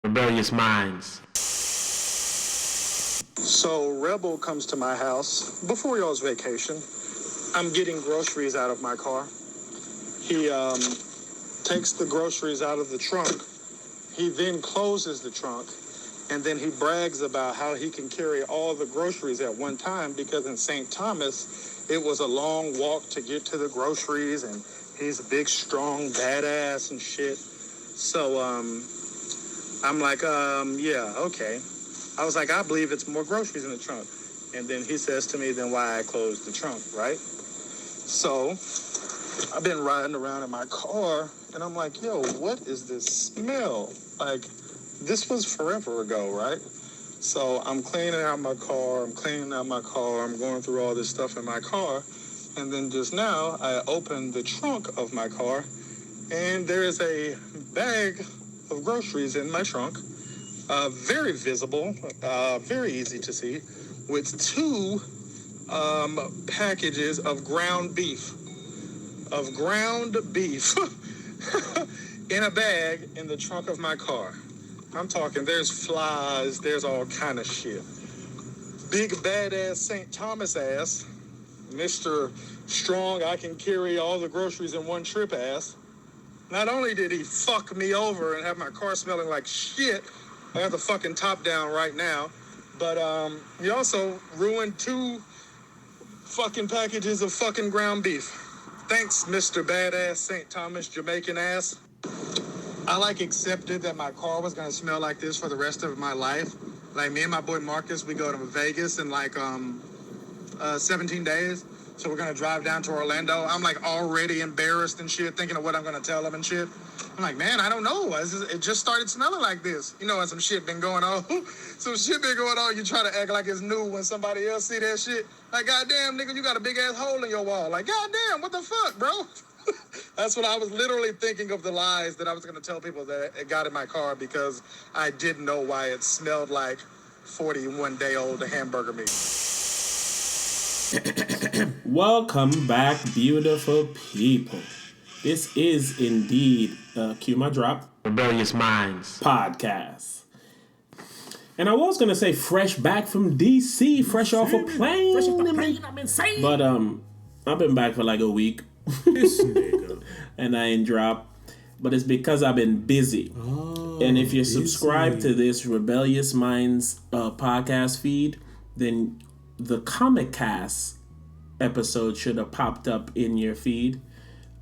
Rebellious Minds. So Rebel comes to my house before y'all's vacation. I'm getting groceries out of my car. He takes the groceries out of the trunk. He then closes the trunk, and then he brags about how he can carry all the groceries at one time because in St. Thomas, it was a long walk to get to the groceries, and he's a big, strong, badass and shit. So I'm like, yeah, okay. I was like, I believe it's more groceries in the trunk. And then he says to me, then why I closed the trunk, right? So I've been riding around in my car, and I'm like, yo, what is this smell? Like, this was forever ago, right? So I'm cleaning out my car, I'm going through all this stuff in my car, and then just now, I opened the trunk of my car, and there is a bag of groceries in my trunk, very visible, very easy to see, with two packages of ground beef. In a bag in the trunk of my car. I'm talking, there's flies, there's all kind of shit. Big badass St. Thomas ass, Mr. Strong, I can carry all the groceries in one trip ass. Not only did he fuck me over and have my car smelling like shit, I got the fucking top down right now, but he also ruined two fucking packages of fucking ground beef. Thanks, Mr. Badass St. Thomas Jamaican ass. I accepted that my car was gonna smell like this for the rest of my life. Like me and my boy Marcus, we go to Vegas in 17 days. So we're gonna drive down to Orlando. I'm already embarrassed and shit, thinking of what I'm gonna tell him and shit. I'm like, man, I don't know. It just started smelling like this. You know, when some shit been going on. You try to act like it's new when somebody else see that shit. Like, goddamn, nigga, you got a big ass hole in your wall. Like, goddamn, what the fuck, bro? That's what I was literally thinking of, the lies that I was gonna tell people that it got in my car because I didn't know why it smelled like 41-day-old hamburger meat. Welcome back, beautiful people. This is indeed, cue my drop, Rebellious Minds Podcast. And I was going to say fresh back from DC, fresh off a plane. I'm insane. But I've been back for like a week. This nigga. And I ain't dropped. But it's because I've been busy. And if you subscribe to this Rebellious Minds podcast feed, then the Comic Cast episode should have popped up in your feed.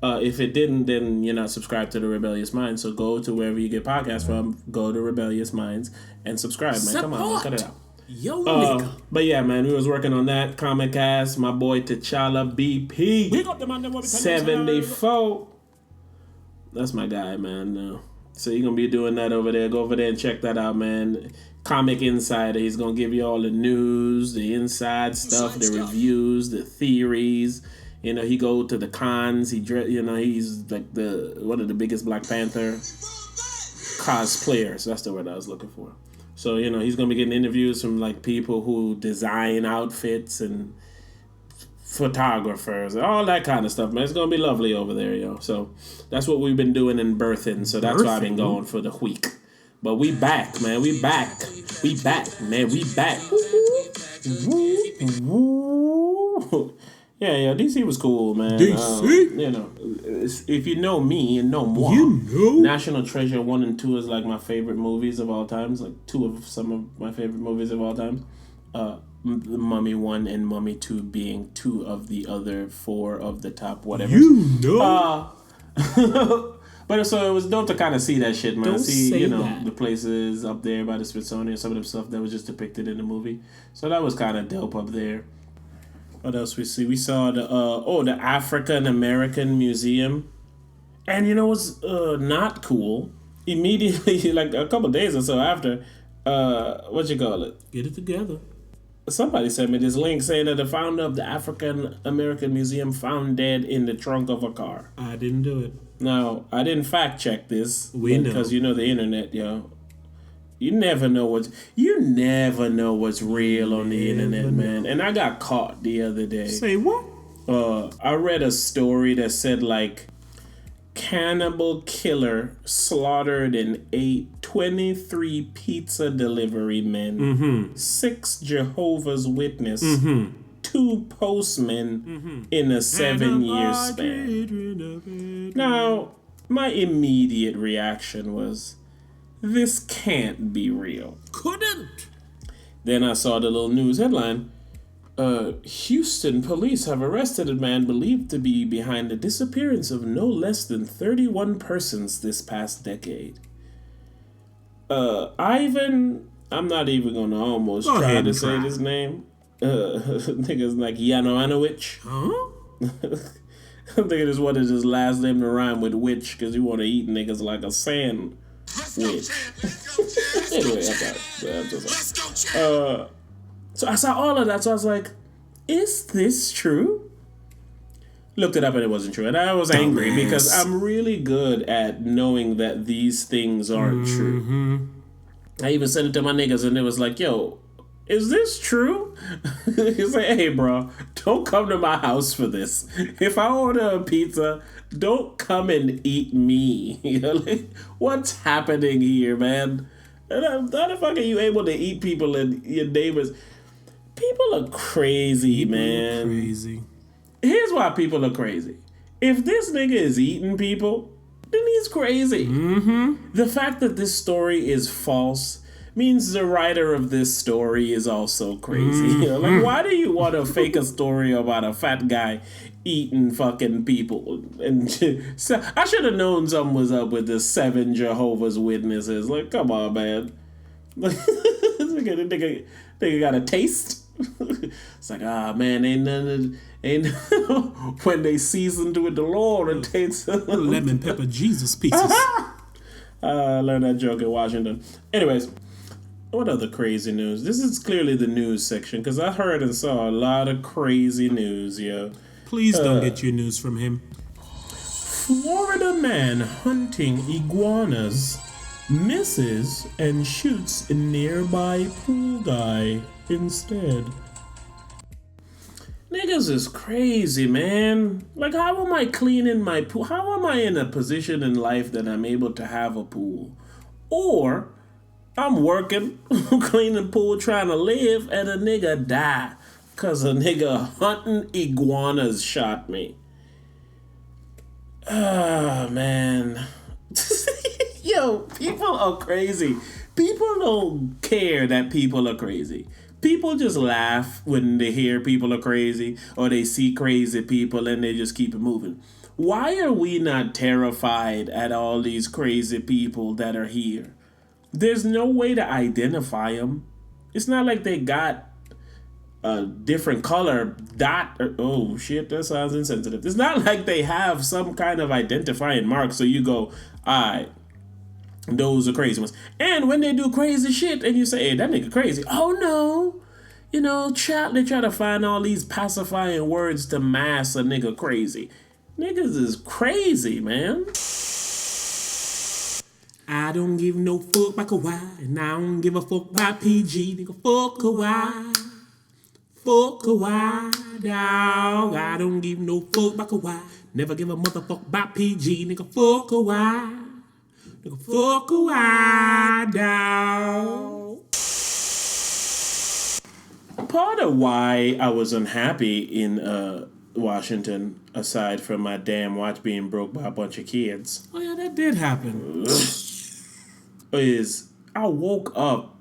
If it didn't, then you're not subscribed to the Rebellious Minds. So go to wherever you get podcasts from, go to Rebellious Minds and subscribe, man. Come on, man, cut it out. Yo, nigga. But yeah, man, we was working on that Comic Cast. My boy T'Challa BP. Big up the man that 74. That's my guy, man. So you're gonna be doing that over there. Go over there and check that out, man. Comic Insider. He's gonna give you all the news, the inside stuff, the reviews, the theories. You know, he go to the cons. He's like one of the biggest Black Panther cosplayers. That's the word I was looking for. So, you know, he's gonna be getting interviews from like people who design outfits and photographers, all that kind of stuff, man. It's gonna be lovely over there, yo. So that's what we've been doing in birthing. So that's why I've been going for the week. But we back, man. We back, man. We back. Woo. Yeah, DC was cool, man. DC? You know, if you know me and know moi, National Treasure 1 and 2 is like my favorite movies of all time. It's like some of my favorite movies of all time. Mummy 1 and Mummy 2 being 2 of the other 4 of the top whatever. But so it was dope to kind of see that shit, man. Don't see, say the places up there by the Smithsonian, some of the stuff that was just depicted in the movie. So that was kind of dope up there. What else we see? We saw the African American Museum. And you know what's not cool? Immediately, like a couple days or so after, what you call it? Get it together. Somebody sent me this link saying that the founder of the African American Museum found dead in the trunk of a car. I didn't do it. Now, I didn't fact check this. Because know. the internet, yo. You never know what's real on the internet, man. And I got caught the other day. Say what? I read a story that said like cannibal killer slaughtered and ate 23 pizza delivery men, 6 Jehovah's Witnesses, 2 postmen in a 7-year span. Now, my immediate reaction was, this can't be real. Couldn't. Then I saw the little news headline. Houston police have arrested a man believed to be behind the disappearance of no less than 31 persons this past decade. Ivan, I'm not even going to almost try to say his name. Nigga's like Yanovanovic. Huh? I'm thinking just wanted his last name to rhyme with witch because you want to eat niggas like a sand witch. Anyway, I'm just like, so I saw all of that, so I was like, is this true? Looked it up and it wasn't true. And I was angry because I'm really good at knowing that these things aren't true. I even sent it to my niggas and it was like, yo, is this true? He's like, hey, bro, don't come to my house for this. If I order a pizza, don't come and eat me. You know, like, what's happening here, man? And how the fuck are you able to eat people and your neighbors? People are crazy, man. Crazy. Here's why people are crazy. If this nigga is eating people, then he's crazy. The fact that this story is false means the writer of this story is also crazy. You know, like, why do you want to fake a story about a fat guy eating fucking people? And so I should have known something was up with the 7 Jehovah's Witnesses. Like, come on, man. Like, nigga got a taste. It's like, man, ain't when they seasoned with the Lord, it tastes Lemon pepper Jesus pieces. I learned that joke in Washington. Anyways, what other crazy news? This is clearly the news section because I heard and saw a lot of crazy news, yo. Please don't get your news from him. Florida man hunting iguanas misses and shoots a nearby pool guy instead. Niggas is crazy, man. Like, how am I cleaning my pool? How am I in a position in life that I'm able to have a pool? Or I'm working, cleaning pool, trying to live, and a nigga die because a nigga hunting iguanas shot me. Ah, man. Yo, people are crazy. People don't care that people are crazy. People just laugh when they hear people are crazy or they see crazy people and they just keep it moving. Why are we not terrified at all these crazy people that are here? There's no way to identify them. It's not like they got a different color dot. Oh, shit, that sounds insensitive. It's not like they have some kind of identifying mark so you go, all right, those are crazy ones. And when they do crazy shit and you say, hey, that nigga crazy. Oh, no. You know, they try to find all these pacifying words to mask a nigga crazy. Niggas is crazy, man. I don't give no fuck about Kwahi, and I don't give a fuck about PG. Nigga, fuck Kwahi. Fuck Kwahi, dawg. I don't give no fuck about Kwahi. Never give a motherfucker about PG. Nigga, fuck Kwahi. Nigga, fuck Kwahi, dawg. Part of why I was unhappy in Washington, aside from my damn watch being broke by a bunch of kids, Oh, yeah, that did happen. is I woke up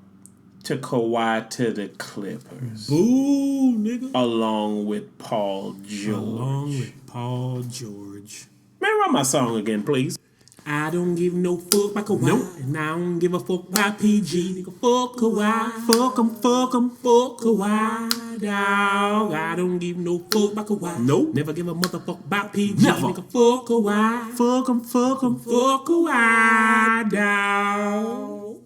to Kawhi to the Clippers. Boo, nigga. Along with Paul George. Along with Paul George. Man, run my song again, please. I don't give no fuck about Kwahi. Nope. And I don't give a fuck about PG. Nigga, fuck Kwahi. Fuck 'em, fuck 'em, fuck Kwahi, dawg. I don't give no fuck about Kwahi. Nope. Never give a motherfucker about PG. Never. Nigga, fuck Kwahi. Fuck 'em, fuck 'em, fuck Kwahi, dawg.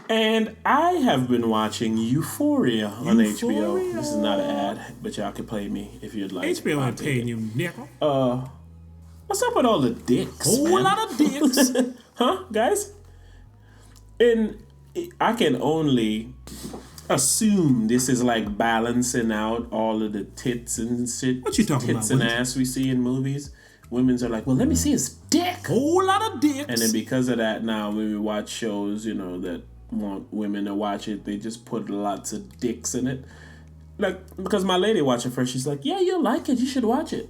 And I have been watching Euphoria on HBO. Euphoria. This is not an ad, but y'all can play me if you'd like. HBO I'll ain't take paying it. you, nigga. What's up with all the dicks? Whole man? lot of dicks. Huh, guys? And I can only assume this is like balancing out all of the tits and shit. What you talking tits about? and ass we see in movies. Women's are like, well, let me see his dick. Whole lot of dicks. And then because of that, now when we watch shows, that want women to watch it, they just put lots of dicks in it. Like, because my lady watched it first, she's like, yeah, you'll like it, you should watch it.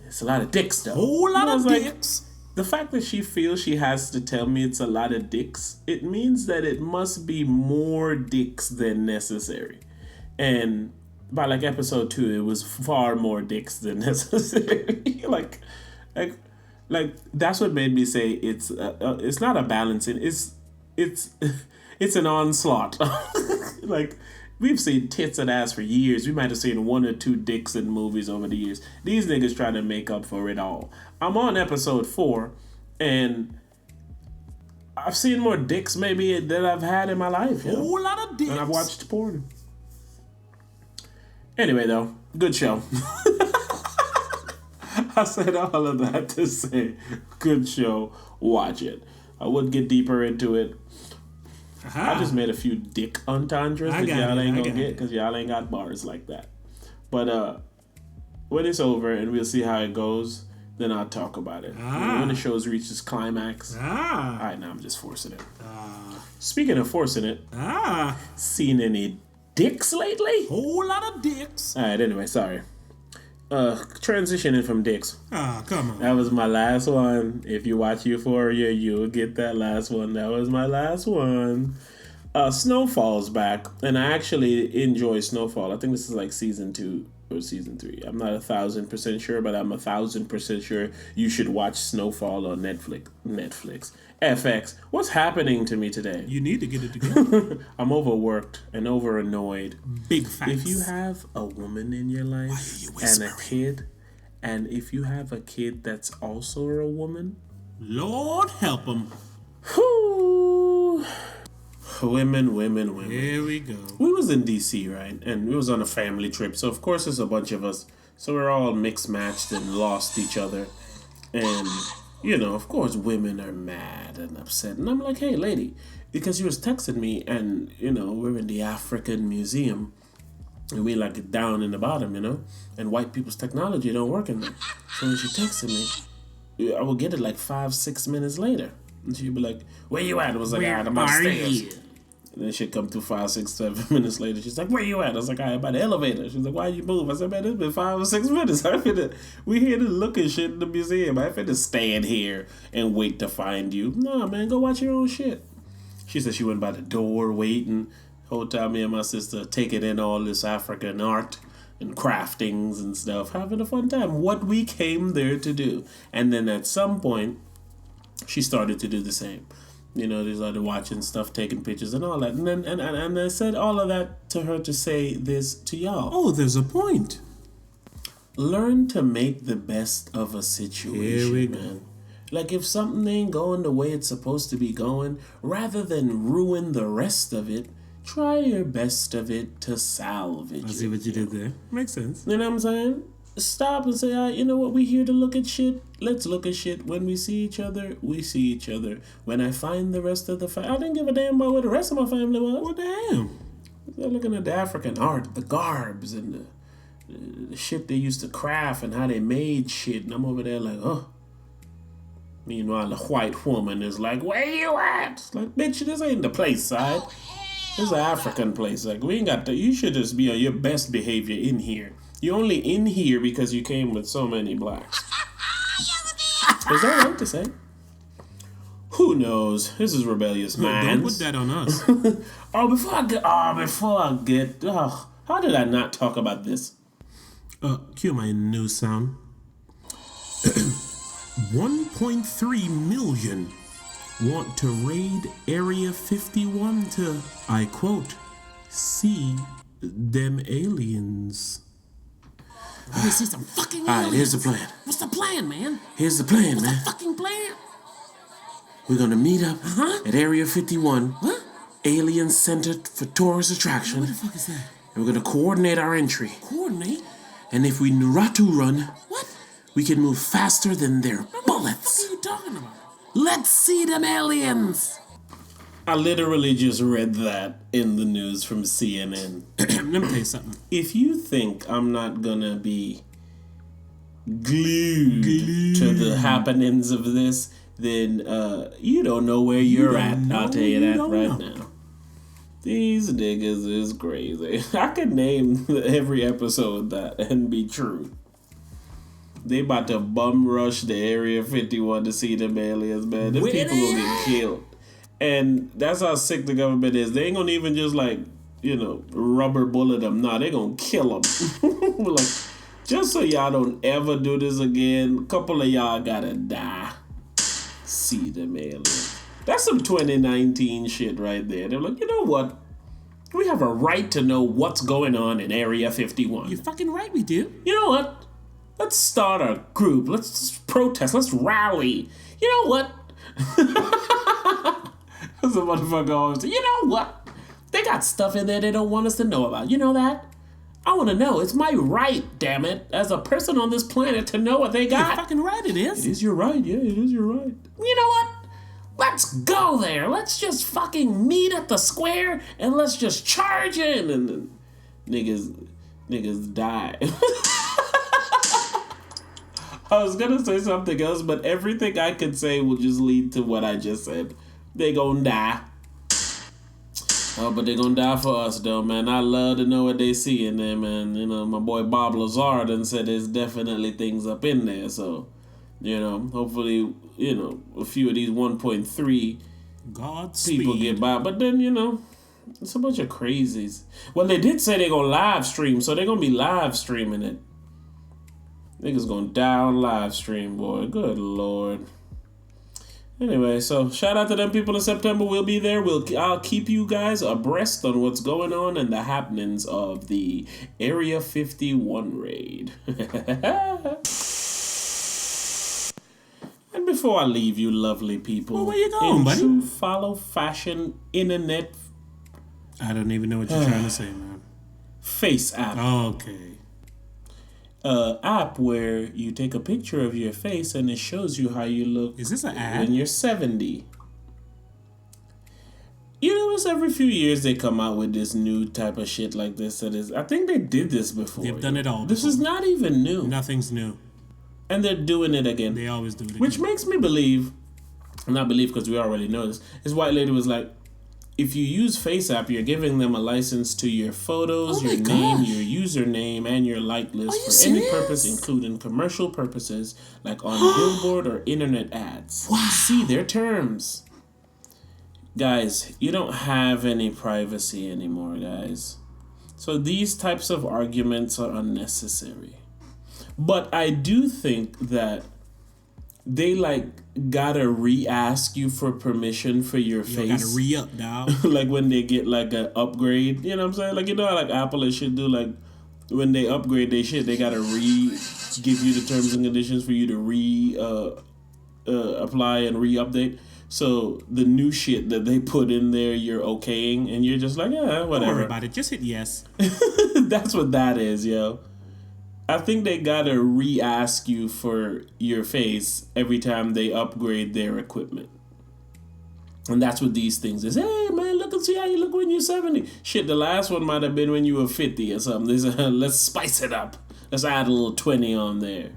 It's a lot of dicks, though. Whole lot of like, dicks. The fact that she feels she has to tell me it's a lot of dicks, it means that it must be more dicks than necessary. And by like episode 2, it was far more dicks than necessary. like that's what made me say it's not a balancing. It's an onslaught. Like, we've seen tits and ass for years. We might have seen 1 or 2 dicks in movies over the years. These niggas trying to make up for it all. I'm on episode 4, and I've seen more dicks maybe than I've had in my life. Whole lot of dicks. And I've watched porn. Anyway, though, good show. I said all of that to say, good show. Watch it. I would get deeper into it. I just made a few dick entendres that y'all ain't gonna get because y'all ain't got bars like that. But when it's over and we'll see how it goes, then I'll talk about it. When the show reaches climax. All right, now I'm just forcing it. Speaking of forcing it, seen any dicks lately? Whole lot of dicks. All right, anyway, sorry. Transitioning from dicks. Come on. That was my last one. If you watch Euphoria, you'll get that last one. That was my last one. Snowfall's back, and I actually enjoy Snowfall. I think this is like season 2 or season 3. I'm not 1,000% sure, but I'm 1,000% sure you should watch Snowfall on Netflix. FX. What's happening to me today? You need to get it together. I'm overworked and over annoyed. Big facts. If you have a woman in your life and a kid, and if you have a kid that's also a woman, Lord help them. whoo, women. Here we go. We was in DC, right? And we was on a family trip, so of course there's a bunch of us. So we're all mixed matched and lost each other. And of course women are mad and upset. And I'm like, hey, lady, because she was texting me and, we're in the African Museum and we like down in the bottom, and white people's technology don't work in there. So when she texted me, I would get it like 5-6 minutes later. And she'd be like, where you at? I was like, I'm upstairs. And then she'd come through 5, 6, 7 minutes later. She's like, where you at? I was like, I'm by the elevator. She's like, why you move? I said, man, it's been 5 or 6 minutes. We here to look at shit in the museum. I finna stand here and wait to find you. No, man, go watch your own shit. She said she went by the door waiting. Whole time me and my sister taking in all this African art and craftings and stuff. Having a fun time. What we came there to do. And then at some point, she started to do the same. They started watching stuff, taking pictures and all that. And then and I said all of that to her to say this to y'all. Oh, there's a point. Learn to make the best of a situation, Here we go. man. Like, if something ain't going the way it's supposed to be going, rather than ruin the rest of it, try your best of it to salvage it. I see what you did there. Makes sense. You know what I'm saying? Stop and say, you know what, we here to look at shit. Let's look at shit. When we see each other, we see each other. When I find the rest of the family, I didn't give a damn about where the rest of my family was. Well, damn. They're looking at the African art, the garbs, and the shit they used to craft and how they made shit. And I'm over there like, oh. Meanwhile, the white woman is like, where you at? It's like, bitch, this ain't the place, side. This is an African place. Like, we ain't got to, you should just be on your best behavior in here. You're only in here because you came with so many blacks. Is that right to say? Who knows? This is Rebellious Minds. Don't put that on us. Before I get, how did I not talk about this? Cue my news sound. 1.3 million want to raid Area 51 to, I quote, see them aliens. Let me see some fucking aliens. Alright, here's the plan. What's the plan, man? Here's the plan, What's man. the fucking plan? We're gonna meet up at Area 51. What? Alien Center for Tourist Attraction. What the fuck is that? And we're gonna coordinate our entry. Coordinate? And if we Naratu run, What? we can move faster than their What bullets. are you talking about? Let's see them aliens. I literally just read that in the news from CNN. Let me tell you something. If you think I'm not gonna be glued to the happenings of this, then you don't know where you're at. I'll tell you that right now. These niggas is crazy. I could name every episode that and be true. They about to bum rush the Area 51 to see them aliens, man. Them people gonna get killed. And that's how sick the government is. They ain't gonna even just rubber bullet them. Nah, they gonna kill them. Like, just so y'all don't ever do this again, a couple of y'all gotta die. See them aliens. That's some 2019 shit right there. They're like, you know what? We have a right to know what's going on in Area 51. You're fucking right, we do. You know what? Let's start a group. Let's just protest. Let's rally. You know what? That's a motherfucker always say, you know what? They got stuff in there they don't want us to know about. You know that? I want to know. It's my right, damn it, as a person on this planet to know what they got. You're fucking right, it is. It is your right. Yeah, it is your right. You know what? Let's go there. Let's just fucking meet at the square and let's just charge in. And then niggas die. I was gonna say something else, but everything I could say will just lead to what I just said. They gonna die. Oh, but they gonna die for us, though, man. I love to know what they see in there, man. You know, my boy Bob Lazar done said there's definitely things up in there, so, hopefully, a few of these 1.3 people get by. But then, it's a bunch of crazies. Well, they did say they're gonna live stream, so they're gonna be live streaming it. Niggas gonna die on live stream, boy. Good Lord. Anyway, so shout out to them people in September. We'll be there. I'll keep you guys abreast on what's going on and the happenings of the Area 51 raid. And before I leave you lovely people, well, where you going, buddy? True follow fashion internet. I don't even know what you're trying to say, man. Faceapp. Okay. App where you take a picture of your face and it shows you how you look. Is this an ad? When you're 70. You notice every few years they come out with this new type of shit like this. I think they did this before. They've done it all This before. is not even new. Nothing's new. And they're doing it again. They always do it again. Which makes me believe, not believe because we already know this white lady was like, if you use Faceapp, you're giving them a license to your photos, your name, your username, and your like list for any purpose, including commercial purposes, like on billboard or internet ads. Wow. See their terms. Guys, you don't have any privacy anymore, guys. So these types of arguments are unnecessary. But I do think that they gotta re-ask you for permission for your face. Gotta re-up, dog. Like when they get an upgrade, you know what I'm saying? Like, how Apple and shit do, when they upgrade their shit, they gotta give you the terms and conditions for you to apply and re-update. So the new shit that they put in there, you're okaying, and you're just like, yeah, whatever. Don't worry about it. Just hit yes. That's what that is, yo. I think they gotta re-ask you for your face every time they upgrade their equipment. And that's what these things is. Hey, man, look and see how you look when you're 70. Shit, the last one might have been when you were 50 or something. They said, let's spice it up. Let's add a little 20 on there.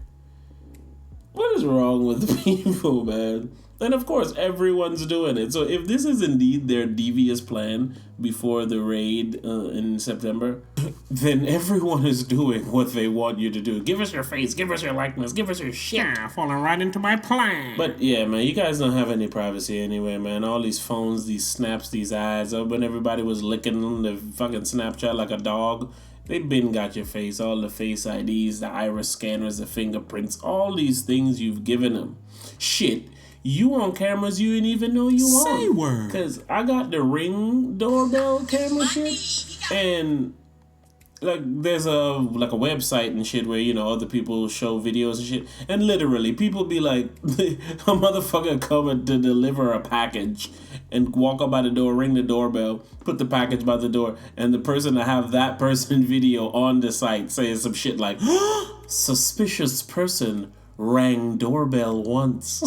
What is wrong with people, man? And of course, everyone's doing it. So if this is indeed their devious plan before the raid in September, then everyone is doing what they want you to do. Give us your face, give us your likeness, give us your shit. Yeah, falling right into my plan. But yeah, man, you guys don't have any privacy anyway, man. All these phones, these snaps, these ads. When everybody was licking the fucking Snapchat like a dog, they been got your face. All the face IDs, the iris scanners, the fingerprints, all these things you've given them. Shit. You on cameras you didn't even know you on. Say word. Because I got the Ring doorbell camera shit. And there's a website and shit where, other people show videos and shit. And literally, people be like, a motherfucker coming to deliver a package and walk up by the door, ring the doorbell, put the package by the door, and the person to have that person video on the site saying some shit like, suspicious person rang doorbell once.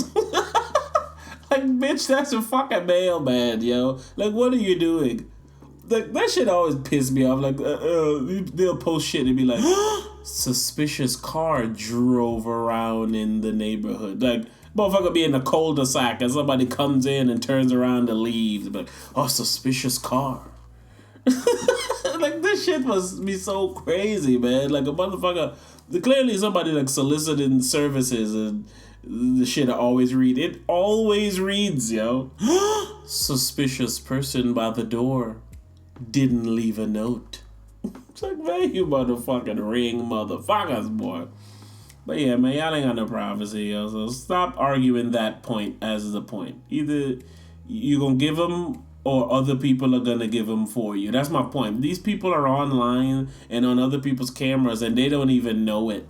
Like, bitch, that's a fucking mailman, yo. Like, what are you doing? Like, that shit always piss me off. Like, they'll post shit and be like, suspicious car drove around in the neighborhood. Like, motherfucker be in a cul-de-sac and somebody comes in and turns around to leave. Like, oh, suspicious car. Like, this shit must be so crazy, man. Like, a motherfucker, clearly somebody like soliciting services and the shit I always read. It always reads, yo. Suspicious person by the door. Didn't leave a note. It's like, man, you motherfucking ring motherfuckers, boy. But yeah, man, y'all ain't got no privacy, yo. So stop arguing that point as the point. Either you gonna give them or other people are gonna give them for you. That's my point. These people are online and on other people's cameras and they don't even know it.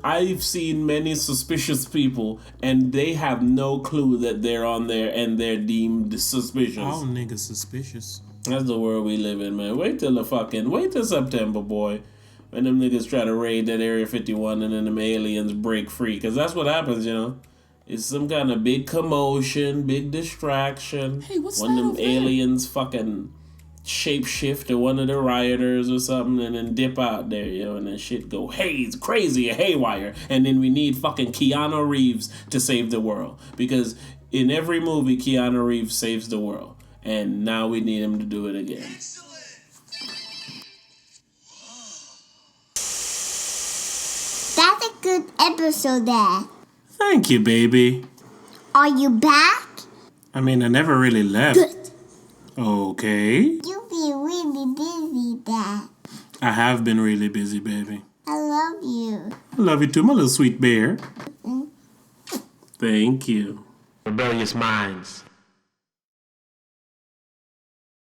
I've seen many suspicious people and they have no clue that they're on there and they're deemed suspicious. All niggas suspicious. That's the world we live in, man. Wait till September, boy. When them niggas try to raid that Area 51 and then them aliens break free. Because that's what happens, you know. It's some kind of big commotion, big distraction. Hey, what's when that them over there? aliens fucking shapeshift to one of the rioters or something and then dip out there, yo. And then shit go crazy, haywire. And then we need fucking Keanu Reeves to save the world. Because in every movie, Keanu Reeves saves the world. And now we need him to do it again. That's a good episode there. Thank you, baby. Are you back? I mean, I never really left. Good. Okay. You've been really busy, Dad. I have been really busy, baby. I love you. I love you too, my little sweet bear. Thank you. Rebellious Minds.